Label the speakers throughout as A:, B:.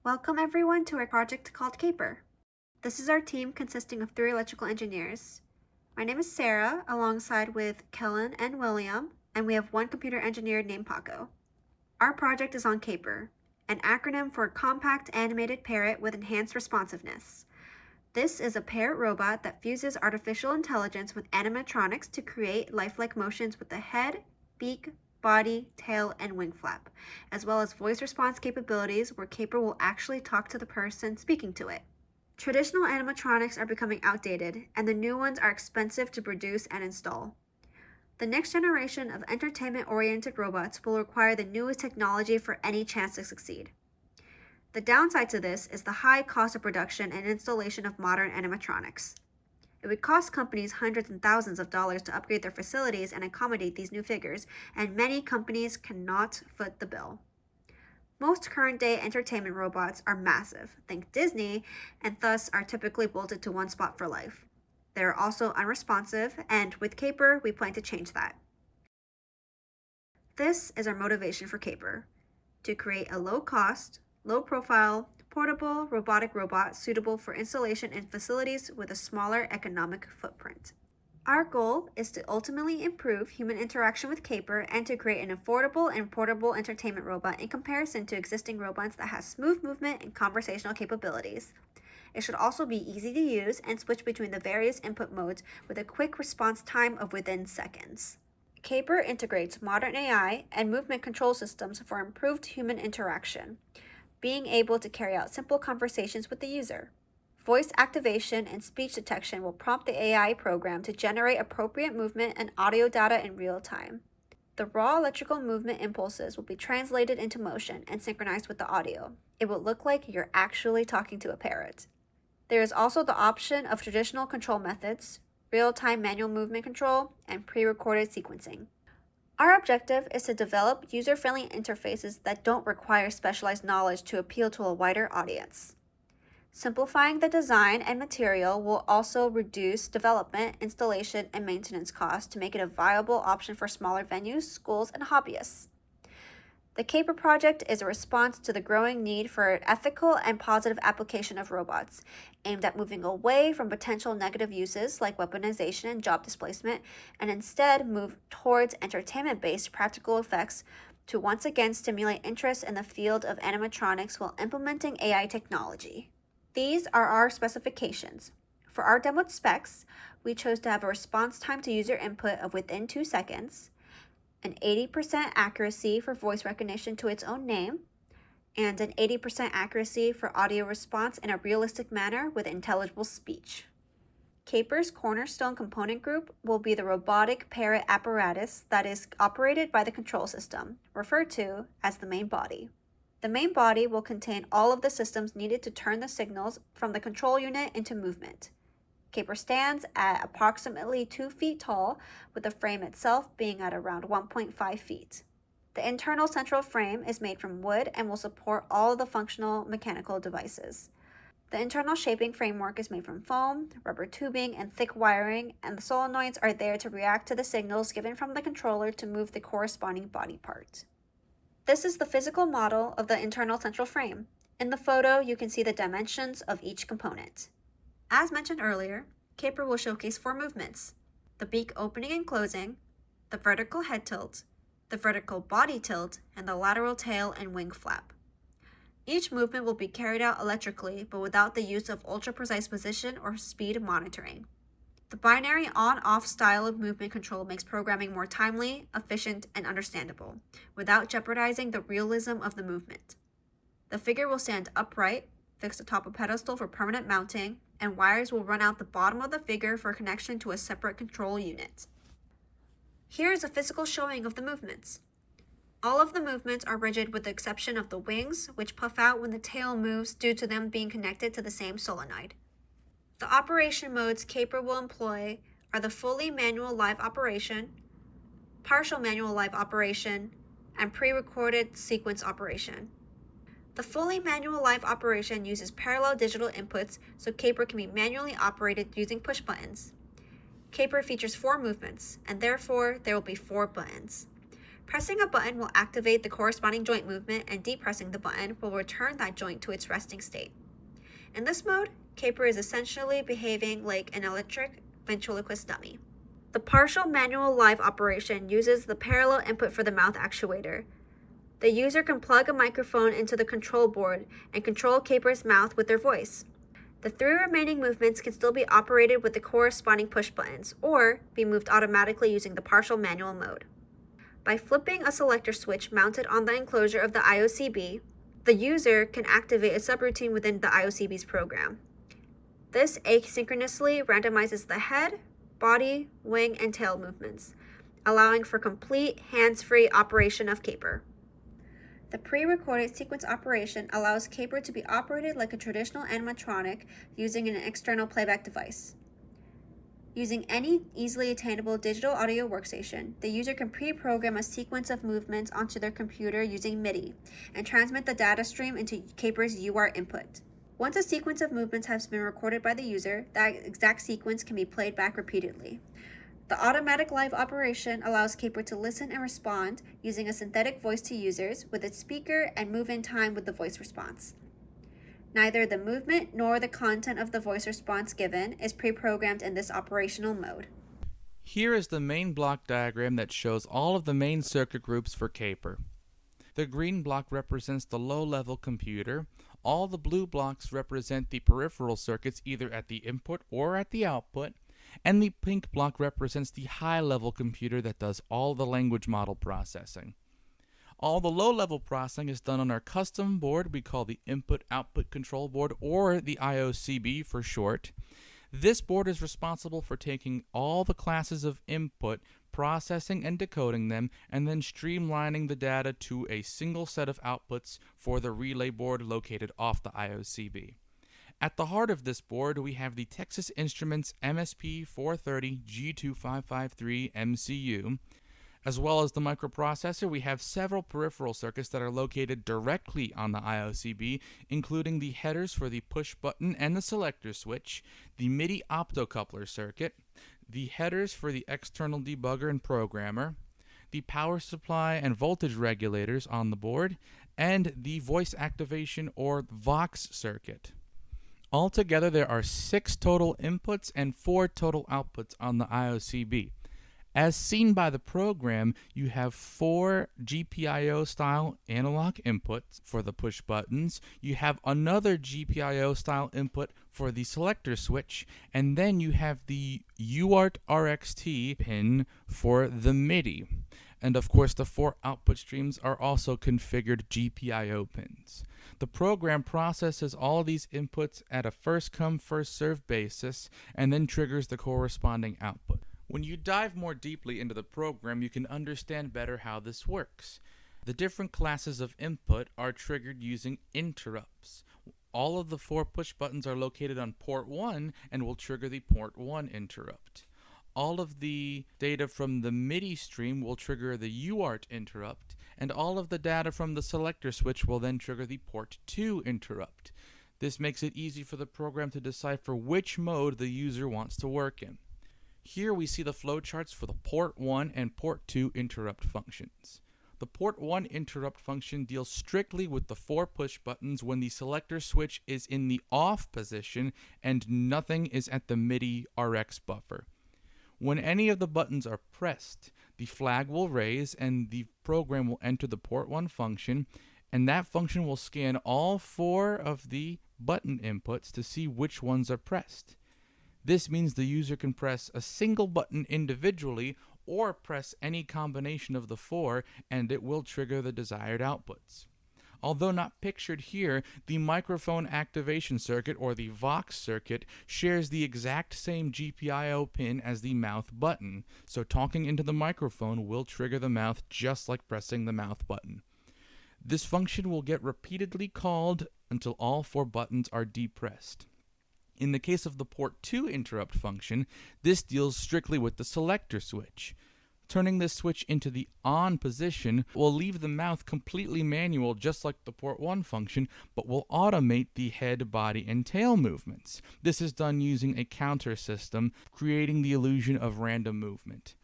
A: Welcome everyone to our project called C.A.P.E.R. This is our team consisting of 3 electrical engineers. My name is Sarah, alongside with Kellen and William, and we have 1 computer engineer named Paco. Our project is on C.A.P.E.R, an acronym for Compact Animated Parrot with Enhanced Responsiveness. This is a parrot robot that fuses artificial intelligence with animatronics to create lifelike motions with the head, beak, body, tail, and wing flap, as well as voice response capabilities where C.A.P.E.R will actually talk to the person speaking to it. Traditional animatronics are becoming outdated, and the new ones are expensive to produce and install. The next generation of entertainment-oriented robots will require the newest technology for any chance to succeed. The downside to this is the high cost of production and installation of modern animatronics. It would cost companies hundreds and thousands of dollars to upgrade their facilities and accommodate these new figures, and many companies cannot foot the bill. Most current-day entertainment robots are massive, think Disney, and thus are typically bolted to one spot for life. They are also unresponsive, and with C.A.P.E.R, we plan to change that. This is our motivation for C.A.P.E.R, to create a low-cost, low-profile, portable robotic robot suitable for installation in facilities with a smaller economic footprint. Our goal is to ultimately improve human interaction with C.A.P.E.R and to create an affordable and portable entertainment robot in comparison to existing robots that has smooth movement and conversational capabilities. It should also be easy to use and switch between the various input modes with a quick response time of within seconds. C.A.P.E.R integrates modern AI and movement control systems for improved human interaction, being able to carry out simple conversations with the user. Voice activation and speech detection will prompt the AI program to generate appropriate movement and audio data in real time. The raw electrical movement impulses will be translated into motion and synchronized with the audio. It will look like you're actually talking to a parrot. There is also the option of traditional control methods, real-time manual movement control, and pre-recorded sequencing. Our objective is to develop user-friendly interfaces that don't require specialized knowledge to appeal to a wider audience. Simplifying the design and material will also reduce development, installation, and maintenance costs to make it a viable option for smaller venues, schools, and hobbyists. The C.A.P.E.R project is a response to the growing need for ethical and positive application of robots, aimed at moving away from potential negative uses like weaponization and job displacement, and instead move towards entertainment-based practical effects to once again stimulate interest in the field of animatronics while implementing AI technology. These are our specifications. For our demoed specs, we chose to have a response time to user input of within 2 seconds, an 80% accuracy for voice recognition to its own name, and an 80% accuracy for audio response in a realistic manner with intelligible speech. C.A.P.E.R's cornerstone component group will be the robotic parrot apparatus that is operated by the control system, referred to as the main body. The main body will contain all of the systems needed to turn the signals from the control unit into movement. C.A.P.E.R stands at approximately 2 feet tall, with the frame itself being at around 1.5 feet. The internal central frame is made from wood and will support all of the functional mechanical devices. The internal shaping framework is made from foam, rubber tubing, and thick wiring, and the solenoids are there to react to the signals given from the controller to move the corresponding body part. This is the physical model of the internal central frame. In the photo, you can see the dimensions of each component. As mentioned earlier, C.A.P.E.R will showcase 4 movements: the beak opening and closing, the vertical head tilt, the vertical body tilt, and the lateral tail and wing flap. Each movement will be carried out electrically, but without the use of ultra-precise position or speed monitoring. The binary on-off style of movement control makes programming more timely, efficient, and understandable, without jeopardizing the realism of the movement. The figure will stand upright, fixed atop a pedestal for permanent mounting, and wires will run out the bottom of the figure for connection to a separate control unit. Here is a physical showing of the movements. All of the movements are rigid with the exception of the wings, which puff out when the tail moves due to them being connected to the same solenoid. The operation modes C.A.P.E.R will employ are the fully manual live operation, partial manual live operation, and pre-recorded sequence operation. The fully manual live operation uses parallel digital inputs so C.A.P.E.R can be manually operated using push buttons. C.A.P.E.R features 4 movements, and therefore there will be 4 buttons. Pressing a button will activate the corresponding joint movement, and depressing the button will return that joint to its resting state. In this mode, C.A.P.E.R is essentially behaving like an electric ventriloquist dummy. The partial manual live operation uses the parallel input for the mouth actuator. The user can plug a microphone into the control board and control C.A.P.E.R's mouth with their voice. The 3 remaining movements can still be operated with the corresponding push buttons, or be moved automatically using the partial manual mode. By flipping a selector switch mounted on the enclosure of the IOCB, the user can activate a subroutine within the IOCB's program. This asynchronously randomizes the head, body, wing, and tail movements, allowing for complete hands-free operation of C.A.P.E.R. The pre-recorded sequence operation allows C.A.P.E.R to be operated like a traditional animatronic using an external playback device. Using any easily attainable digital audio workstation, the user can pre-program a sequence of movements onto their computer using MIDI and transmit the data stream into C.A.P.E.R's UART input. Once a sequence of movements has been recorded by the user, that exact sequence can be played back repeatedly. The automatic live operation allows C.A.P.E.R to listen and respond using a synthetic voice to users with its speaker and move in time with the voice response. Neither the movement nor the content of the voice response given is pre-programmed in this operational mode.
B: Here is the main block diagram that shows all of the main circuit groups for C.A.P.E.R. The green block represents the low-level computer. All the blue blocks represent the peripheral circuits either at the input or at the output. And the pink block represents the high-level computer that does all the language model processing. All the low-level processing is done on our custom board we call the Input-Output Control Board, or the IOCB for short. This board is responsible for taking all the classes of input, processing and decoding them, and then streamlining the data to a single set of outputs for the relay board located off the IOCB. At the heart of this board, we have the Texas Instruments MSP 430 G2553 MCU. As well as the microprocessor, we have several peripheral circuits that are located directly on the IOCB, including the headers for the push button and the selector switch, the MIDI optocoupler circuit, the headers for the external debugger and programmer, the power supply and voltage regulators on the board, and the voice activation or Vox circuit. Altogether, there are 6 total inputs and 4 total outputs on the IOCB. As seen by the program, you have 4 GPIO-style analog inputs for the push buttons, you have another GPIO-style input for the selector switch, and then you have the UART RXT pin for the MIDI. And of course, the 4 output streams are also configured GPIO pins. The program processes all these inputs at a first-come, first-served basis, and then triggers the corresponding output. When you dive more deeply into the program, you can understand better how this works. The different classes of input are triggered using interrupts. All of the 4 push buttons are located on port 1 and will trigger the port 1 interrupt. All of the data from the MIDI stream will trigger the UART interrupt, and all of the data from the selector switch will then trigger the port 2 interrupt. This makes it easy for the program to decipher which mode the user wants to work in. Here we see the flowcharts for the port 1 and port 2 interrupt functions. The port 1 interrupt function deals strictly with the 4 push buttons when the selector switch is in the off position and nothing is at the MIDI RX buffer. When any of the buttons are pressed, the flag will raise and the program will enter the port 1 function, and that function will scan all 4 of the button inputs to see which ones are pressed. This means the user can press a single button individually or press any combination of the 4 and it will trigger the desired outputs. Although not pictured here, the microphone activation circuit or the Vox circuit shares the exact same GPIO pin as the mouth button, so talking into the microphone will trigger the mouth just like pressing the mouth button. This function will get repeatedly called until all 4 buttons are depressed. In the case of the port 2 interrupt function, this deals strictly with the selector switch. Turning this switch into the on position will leave the mouth completely manual just like the port 1 function, but will automate the head, body, and tail movements. This is done using a counter system, creating the illusion of random movement.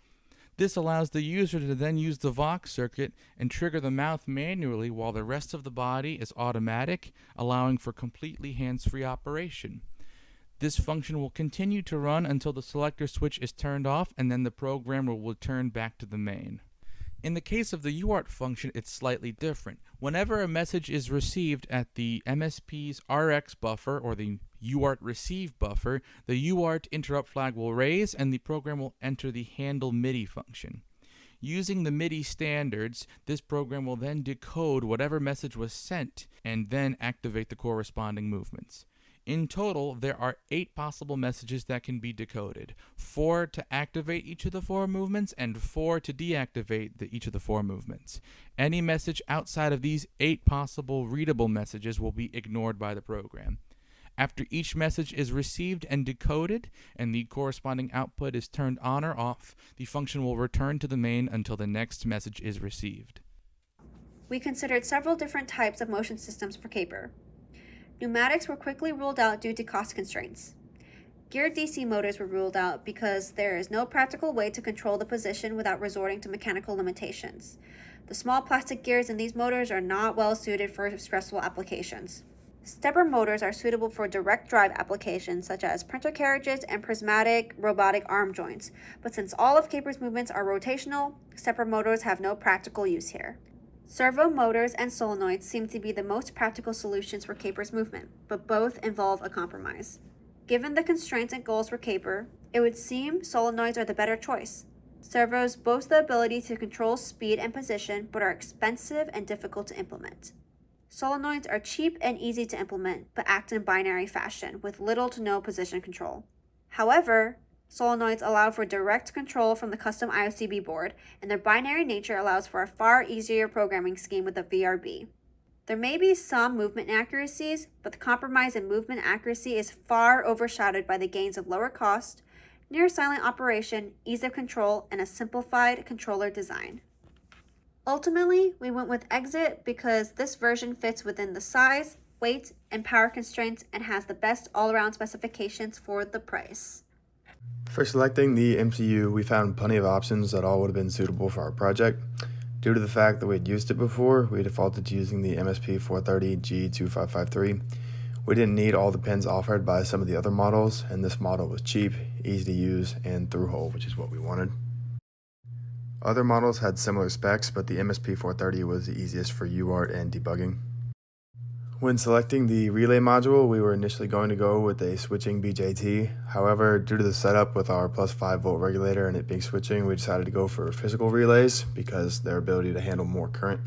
B: This allows the user to then use the Vox circuit and trigger the mouth manually while the rest of the body is automatic, allowing for completely hands-free operation. This function will continue to run until the selector switch is turned off, and then the program will return back to the main. In the case of the UART function, it's slightly different. Whenever a message is received at the MSP's RX buffer, or the UART receive buffer, the UART interrupt flag will raise and the program will enter the handle MIDI function. Using the MIDI standards, this program will then decode whatever message was sent and then activate the corresponding movements. In total, there are 8 possible messages that can be decoded, 4 to activate each of the 4 movements and 4 to deactivate each of the 4 movements. Any message outside of these 8 possible readable messages will be ignored by the program. After each message is received and decoded, and the corresponding output is turned on or off, the function will return to the main until the next message is received.
A: We considered several different types of motion systems for C.A.P.E.R. Pneumatics were quickly ruled out due to cost constraints. Geared DC motors were ruled out because there is no practical way to control the position without resorting to mechanical limitations. The small plastic gears in these motors are not well suited for stressful applications. Stepper motors are suitable for direct drive applications such as printer carriages and prismatic robotic arm joints, but since all of C.A.P.E.R.'s movements are rotational, stepper motors have no practical use here. Servo motors and solenoids seem to be the most practical solutions for C.A.P.E.R.'s movement, but both involve a compromise. Given the constraints and goals for C.A.P.E.R., it would seem solenoids are the better choice. Servos boast the ability to control speed and position, but are expensive and difficult to implement. Solenoids are cheap and easy to implement, but act in binary fashion, with little to no position control. However, solenoids allow for direct control from the custom IOCB board, and their binary nature allows for a far easier programming scheme with a VRB. There may be some movement inaccuracies, but the compromise in movement accuracy is far overshadowed by the gains of lower cost, near silent operation, ease of control, and a simplified controller design. Ultimately, we went with Exit because this version fits within the size, weight, and power constraints and has the best all-around specifications for the price.
C: For selecting the MCU, we found plenty of options that all would have been suitable for our project. Due to the fact that we had used it before, we defaulted to using the MSP430G2553. We didn't need all the pins offered by some of the other models, and this model was cheap, easy to use, and through-hole, which is what we wanted. Other models had similar specs, but the MSP430 was the easiest for UART and debugging. When selecting the relay module, we were initially going to go with a switching BJT. However, due to the setup with our plus 5 volt regulator and it being switching, we decided to go for physical relays because their ability to handle more current.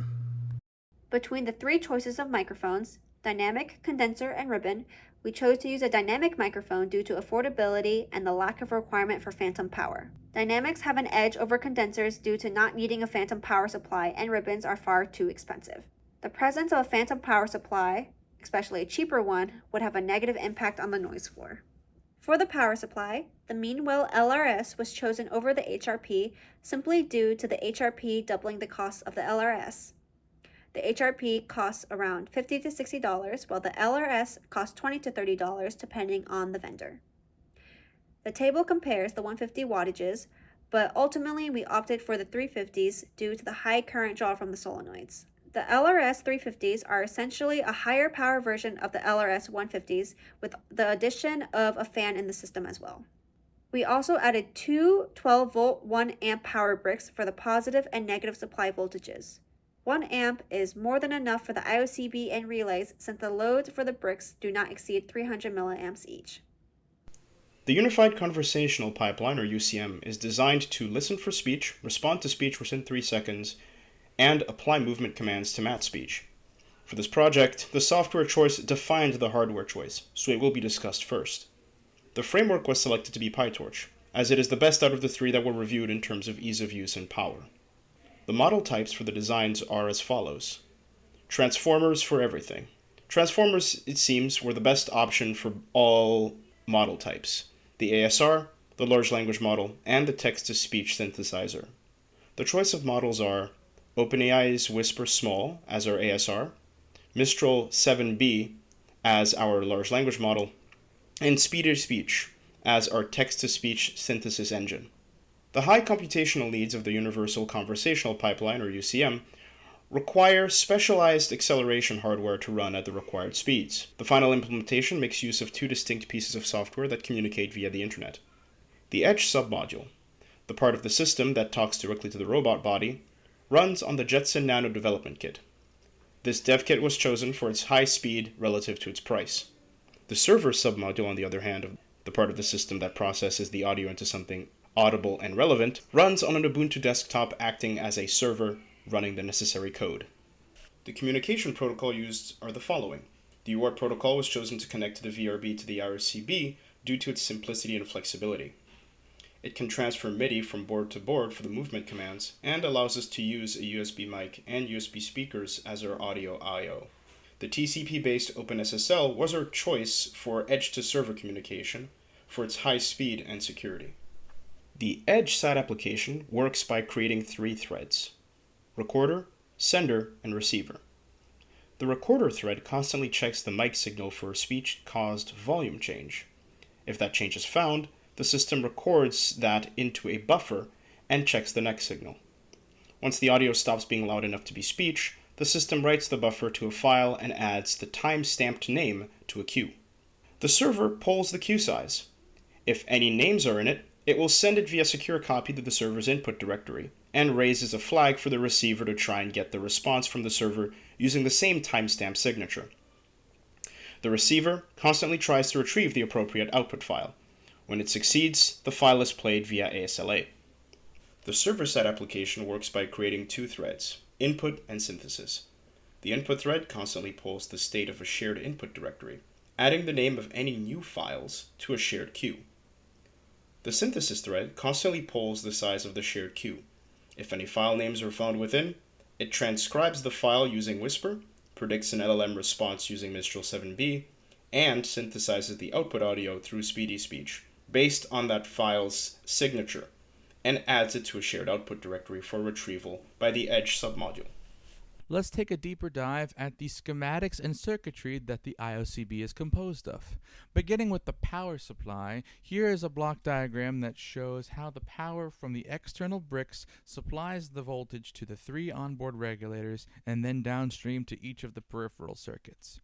A: Between the 3 choices of microphones, dynamic, condenser, and ribbon, we chose to use a dynamic microphone due to affordability and the lack of requirement for phantom power. Dynamics have an edge over condensers due to not needing a phantom power supply, and ribbons are far too expensive. The presence of a phantom power supply, especially a cheaper one, would have a negative impact on the noise floor. For the power supply, the Meanwell LRS was chosen over the HRP simply due to the HRP doubling the cost of the LRS. The HRP costs around $50 to $60, while the LRS costs $20 to $30 depending on the vendor. The table compares the 150 wattages, but ultimately we opted for the 350s due to the high current draw from the solenoids. The LRS 350s are essentially a higher power version of the LRS 150s with the addition of a fan in the system as well. We also added 2 12-volt 1 amp power bricks for the positive and negative supply voltages. 1 amp is more than enough for the IOCB and relays since the loads for the bricks do not exceed 300 milliamps each.
D: The Unified Conversational Pipeline, or UCM, is designed to listen for speech, respond to speech within 3 seconds, and apply movement commands to match speech. For this project, the software choice defined the hardware choice, so it will be discussed first. The framework was selected to be PyTorch, as it is the best out of the 3 that were reviewed in terms of ease of use and power. The model types for the designs are as follows. Transformers for everything. Transformers, it seems, were the best option for all model types. The ASR, the large language model, and the text-to-speech synthesizer. The choice of models are OpenAI's Whisper Small as our ASR, Mistral 7B as our large language model, and Speedy Speech as our text-to-speech synthesis engine. The high computational needs of the Universal Conversational Pipeline, or UCM, require specialized acceleration hardware to run at the required speeds. The final implementation makes use of two distinct pieces of software that communicate via the internet. The Edge submodule, the part of the system that talks directly to the robot body, runs on the Jetson Nano development kit. This dev kit was chosen for its high speed relative to its price. The server submodule, on the other hand, the part of the system that processes the audio into something audible and relevant, runs on an Ubuntu desktop acting as a server running the necessary code. The communication protocol used are the following. The UART protocol was chosen to connect to the VRB to the IRCB due to its simplicity and flexibility. It can transfer MIDI from board to board for the movement commands and allows us to use a USB mic and USB speakers as our audio I/O. The TCP-based OpenSSL was our choice for edge-to-server communication for its high speed and security. The Edge side application works by creating 3 threads: recorder, sender, and receiver. The recorder thread constantly checks the mic signal for a speech-caused volume change. If that change is found, the system records that into a buffer and checks the next signal. Once the audio stops being loud enough to be speech, the system writes the buffer to a file and adds the time-stamped name to a queue. The server polls the queue size. If any names are in it, it will send it via secure copy to the server's input directory and raises a flag for the receiver to try and get the response from the server using the same timestamp signature. The receiver constantly tries to retrieve the appropriate output file. When it succeeds, the file is played via ASLA. The server-side application works by creating 2 threads, input and synthesis. The input thread constantly polls the state of a shared input directory, adding the name of any new files to a shared queue. The synthesis thread constantly polls the size of the shared queue. If any file names are found within, it transcribes the file using Whisper, predicts an LLM response using Mistral 7b, and synthesizes the output audio through Speedy Speech based on that file's signature, and adds it to a shared output directory for retrieval by the Edge submodule.
B: Let's take a deeper dive at the schematics and circuitry that the IOCB is composed of. Beginning with the power supply, here is a block diagram that shows how the power from the external bricks supplies the voltage to the 3 onboard regulators and then downstream to each of the peripheral circuits.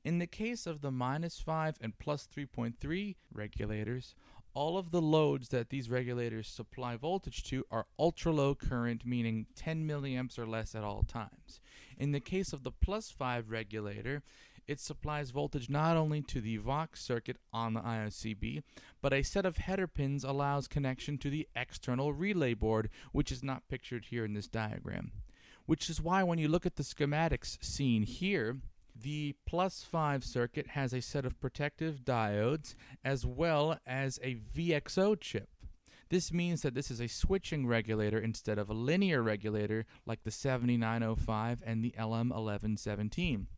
B: In the case of the -5 and +3.3 regulators, all of the loads that these regulators supply voltage to are ultra-low current, meaning 10 milliamps or less at all times. In the case of the +5 regulator, it supplies voltage not only to the Vox circuit on the IOCB, but a set of header pins allows connection to the external relay board, which is not pictured here in this diagram. Which is why when you look at the schematics seen here, the +5 circuit has a set of protective diodes as well as a VXO chip. This means that this is a switching regulator instead of a linear regulator like the 7905 and the LM1117.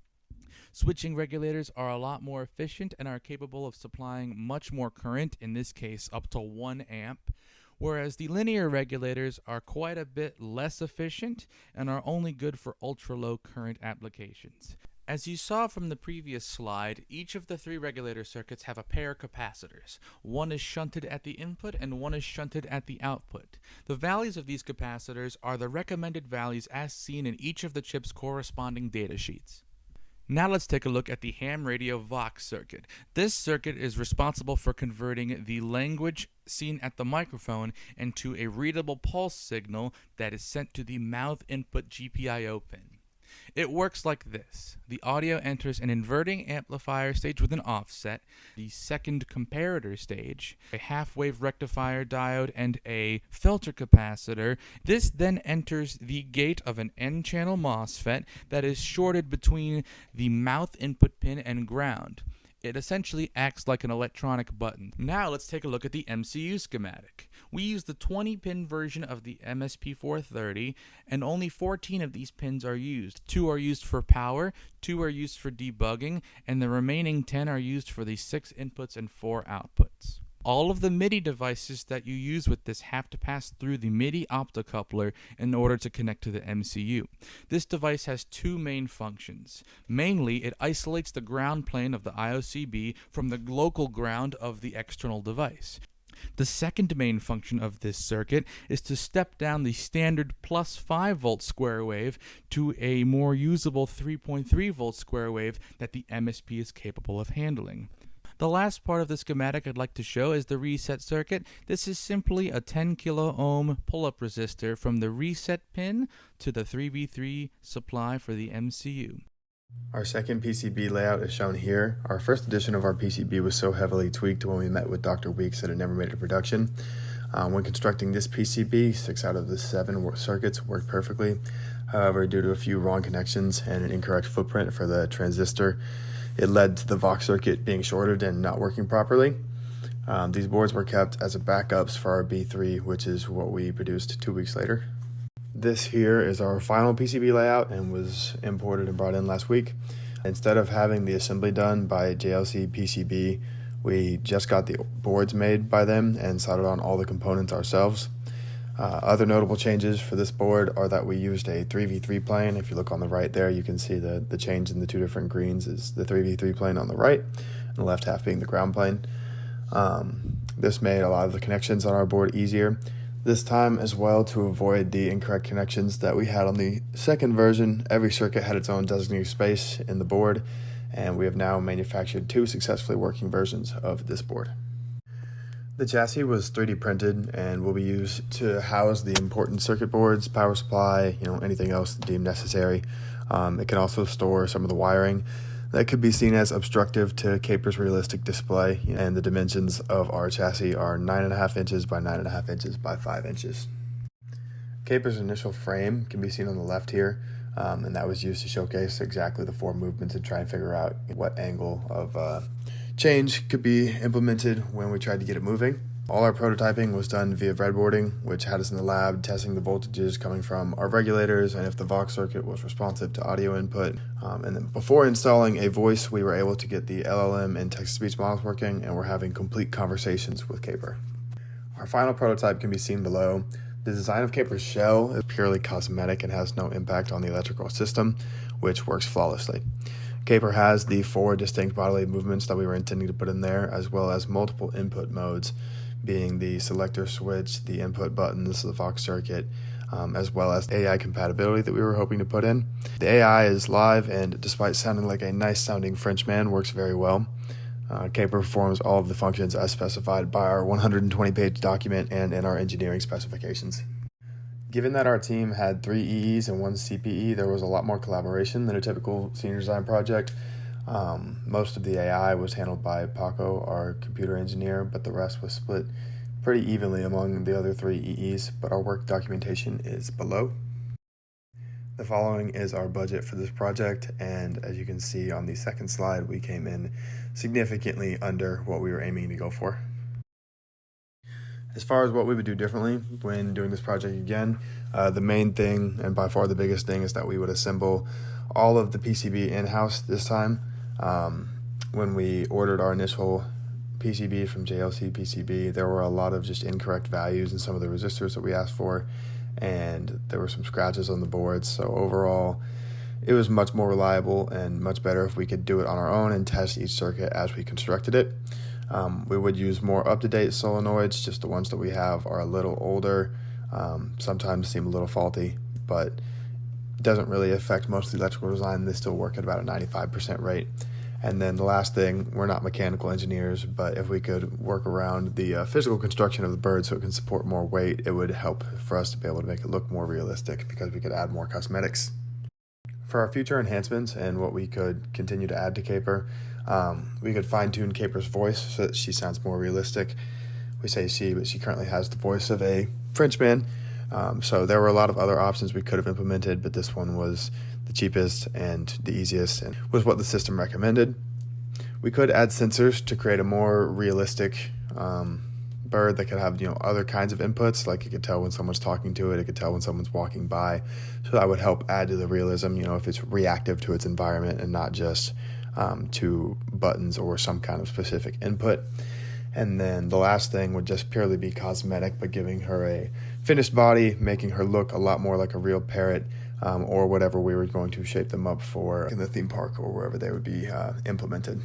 B: Switching regulators are a lot more efficient and are capable of supplying much more current, in this case up to 1 amp, whereas the linear regulators are quite a bit less efficient and are only good for ultra-low current applications. As you saw from the previous slide, each of the 3 regulator circuits have a pair of capacitors. One is shunted at the input and one is shunted at the output. The values of these capacitors are the recommended values as seen in each of the chip's corresponding datasheets. Now let's take a look at the ham radio Vox circuit. This circuit is responsible for converting the language seen at the microphone into a readable pulse signal that is sent to the mouth input GPIO pin. It works like this. The audio enters an inverting amplifier stage with an offset, the second comparator stage, a half-wave rectifier diode, and a filter capacitor. This then enters the gate of an N-channel MOSFET that is shorted between the mouth input pin and ground. It essentially acts like an electronic button. Now let's take a look at the MCU schematic. We use the 20-pin version of the MSP430, and only 14 of these pins are used. 2 are used for power, 2 are used for debugging, and the remaining 10 are used for the 6 inputs and 4 outputs. All of the MIDI devices that you use with this have to pass through the MIDI optocoupler in order to connect to the MCU. This device has 2 main functions. Mainly, it isolates the ground plane of the IOCB from the local ground of the external device. The second main function of this circuit is to step down the standard plus 5 volt square wave to a more usable 3.3 volt square wave that the MSP is capable of handling. The last part of the schematic I'd like to show is the reset circuit. This is simply a 10 kilo ohm pull-up resistor from the reset pin to the 3v3 supply for the MCU.
C: Our second PCB layout is shown here. Our first edition of our PCB was so heavily tweaked when we met with Dr. Weeks that it never made it to production. When constructing this PCB, 6 out of the 7 circuits worked perfectly. However, due to a few wrong connections and an incorrect footprint for the transistor, it led to the Vox circuit being shorted and not working properly. These boards were kept as backups for our B3, which is what we produced 2 weeks later. This here is our final PCB layout and was imported and brought in last week. Instead of having the assembly done by JLC PCB, we just got the boards made by them and soldered on all the components ourselves. Other notable changes for this board are that we used a 3v3 plane. If you look on the right there, you can see the change in the 2 different greens is the 3v3 plane on the right, and the left half being the ground plane. This made a lot of the connections on our board easier. This time as well, to avoid the incorrect connections that we had on the second version, every circuit had its own designated space in the board, and we have now manufactured 2 successfully working versions of this board. The chassis was 3D printed and will be used to house the important circuit boards, power supply, anything else deemed necessary. It can also store some of the wiring that could be seen as obstructive to C.A.P.E.R's realistic display, and the dimensions of our chassis are 9.5 inches by 9.5 inches by 5 inches. C.A.P.E.R's initial frame can be seen on the left here, and that was used to showcase exactly the 4 movements and try and figure out what angle of change could be implemented when we tried to get it moving. All our prototyping was done via breadboarding, which had us in the lab testing the voltages coming from our regulators and if the Vox circuit was responsive to audio input. And then before installing a voice, we were able to get the LLM and text-to-speech models working, and we're having complete conversations with C.A.P.E.R. Our final prototype can be seen below. The design of C.A.P.E.R's shell is purely cosmetic and has no impact on the electrical system, which works flawlessly. C.A.P.E.R has the 4 distinct bodily movements that we were intending to put in there, as well as multiple input modes, being the selector switch, the input buttons, the Vox circuit, as well as AI compatibility that we were hoping to put in. The AI is live and, despite sounding like a nice sounding Frenchman, works very well. C.A.P.E.R performs all of the functions as specified by our 120-page document and in our engineering specifications. Given that our team had 3 EEs and 1 CPE, there was a lot more collaboration than a typical senior design project. Most of the AI was handled by Paco, our computer engineer, but the rest was split pretty evenly among the other 3 EEs, but our work documentation is below. The following is our budget for this project, and as you can see on the second slide, we came in significantly under what we were aiming to go for. As far as what we would do differently when doing this project again, the main thing, and by far the biggest thing, is that we would assemble all of the PCB in-house this time. When we ordered our initial PCB from JLC PCB, there were a lot of just incorrect values in some of the resistors that we asked for, and there were some scratches on the boards. So overall, it was much more reliable and much better if we could do it on our own and test each circuit as we constructed it. We would use more up-to-date solenoids. Just the ones that we have are a little older, sometimes seem a little faulty, but it doesn't really affect most of the electrical design. They still work at about a 95% rate. And then the last thing, we're not mechanical engineers, but if we could work around the physical construction of the bird so it can support more weight, it would help for us to be able to make it look more realistic because we could add more cosmetics. For our future enhancements and what we could continue to add to C.A.P.E.R, we could fine-tune C.A.P.E.R's voice so that she sounds more realistic. We say she, but she currently has the voice of a Frenchman. So there were a lot of other options we could have implemented, but this one was the cheapest and the easiest and was what the system recommended. We could add sensors to create a more realistic bird that could have other kinds of inputs, like it could tell when someone's talking to it, it could tell when someone's walking by. So that would help add to the realism, if it's reactive to its environment and not just to buttons or some kind of specific input. And then the last thing would just purely be cosmetic, but giving her a finished body, making her look a lot more like a real parrot, or whatever we were going to shape them up for in the theme park or wherever they would be implemented.